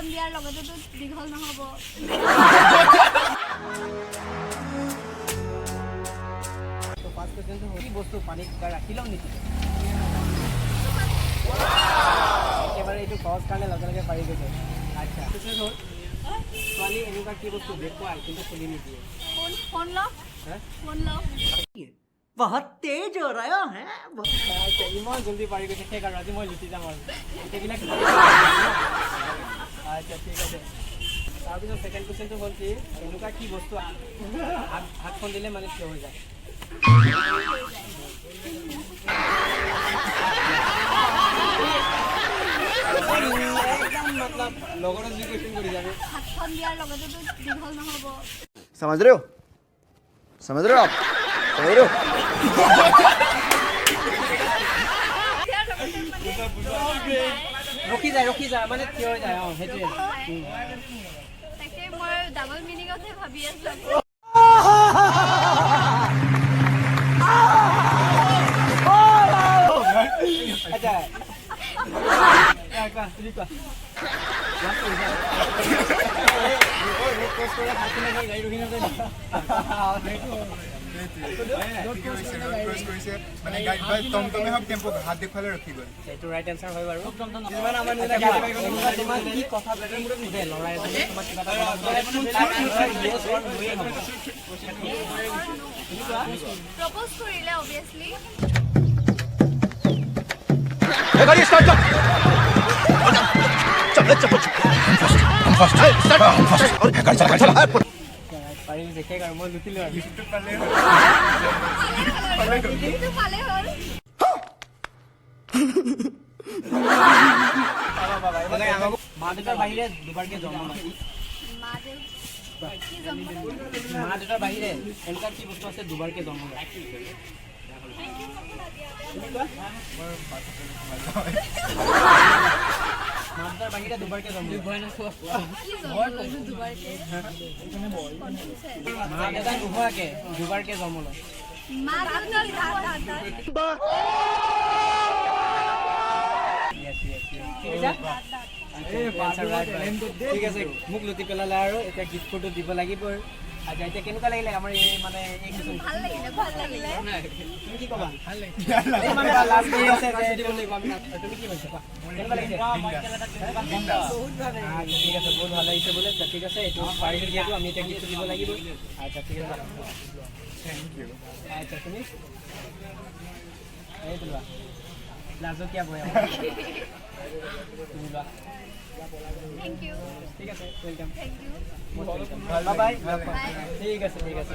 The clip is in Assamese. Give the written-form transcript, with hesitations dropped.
হাতখন দিয়াৰ লগতেতো দীঘল নহ'ব। তো ফাৰ্ষ্ট কুৱেশ্যনটো হ'ল কি বস্তু পানীত ৰাখি লওঁ নেকি? একেবাৰে এইটো সহজ কাৰণে লগে লগে পাৰি গৈছে। আচ্ছা কুৱেশ্যন হ'ল ছোৱালী এনেকুৱা কি বস্তু দেখুৱাই কিন্তু খুলি নিদিয়ে? ফোন লওক। ফোন লওক। बहुत तेज हो रहा है। আচ্ছা ইমান জলদি পাৰি গৈছে সেই কাৰণে আজি মই লুটি যাম আৰু গোটেইবিলাক আচ্ছা ঠিক আছে। তাৰপিছত ছেকেণ্ড কুৱেশ্যনটো হ'ল কি এনেকুৱা কি বস্তু হাতখন দিলে মানে থিয় হৈ যায়? একদম মতলব লগৰ যি কুৱেশ্যন কৰি যাবে হাতখন দিয়াৰ লগতেতো দীঘল নহ'ব। समझ रहे हो आप समझ रहे हो ৰখি যায় মানে থিয় হৈ যায় সেইটোৱে। তাকে মই ডাবল মিনিঙতহে ভাবি আছো। আচ্ছা কোৱা তুমি কোৱা। এইটো ৰাইট এনচাৰ হয় বাৰু। যিমান আমাৰ তোমাক কি কথা সোধে ল'ৰা এজনে তোমাক কিবা এটা প্ৰপ'জ কৰিলে অবভিয়াছলি गाड़ी स्टार्ट कर चल चल हम फर्स्ट और गाड़ी चला পাৰি দেখে আৰু মই লুটিলো আৰু এইটো পালে হ'ল। মা দেউতাৰ বাহিৰে দুবাৰকে জন্ম লয়। মা দেউতাৰ বাহিৰে এনেকুৱা কি বস্তু আছে দুবাৰকে জন্ম লয়? মা দেউতাৰ বাহিৰে দুবাৰকে জন্ম লয়। মা দেউতা নোহোৱাকে দুবাৰকে জন্ম লয়। মা দেউতাৰ দাদা ঠিক আছে মোক লুটি পেলালে আৰু এতিয়া গিফ্টটো দিব লাগিবই। আচ্ছা এতিয়া কেনেকুৱা লাগিলে আমাৰ এই মানে ভাল লাগিলে তুমি কি ক'বা? তুমি কি কৈছা কেনেকুৱা লাগিছে? আচ্ছা ঠিক আছে বহুত ভাল লাগিছে বোলে। ঠিক আছে এইটো পাৰিলে যিহেতু আমি এতিয়া গিফ্টটো দিব লাগিব। আচ্ছা ঠিক আছে থেংক ইউ। আচ্ছা তুমি এইটো লোৱা লাজকীয়া বয়া তুমি লোৱা। Thank you. ঠিক আছে welcome. Thank you. Bye bye. ঠিক আছে ঠিক আছে।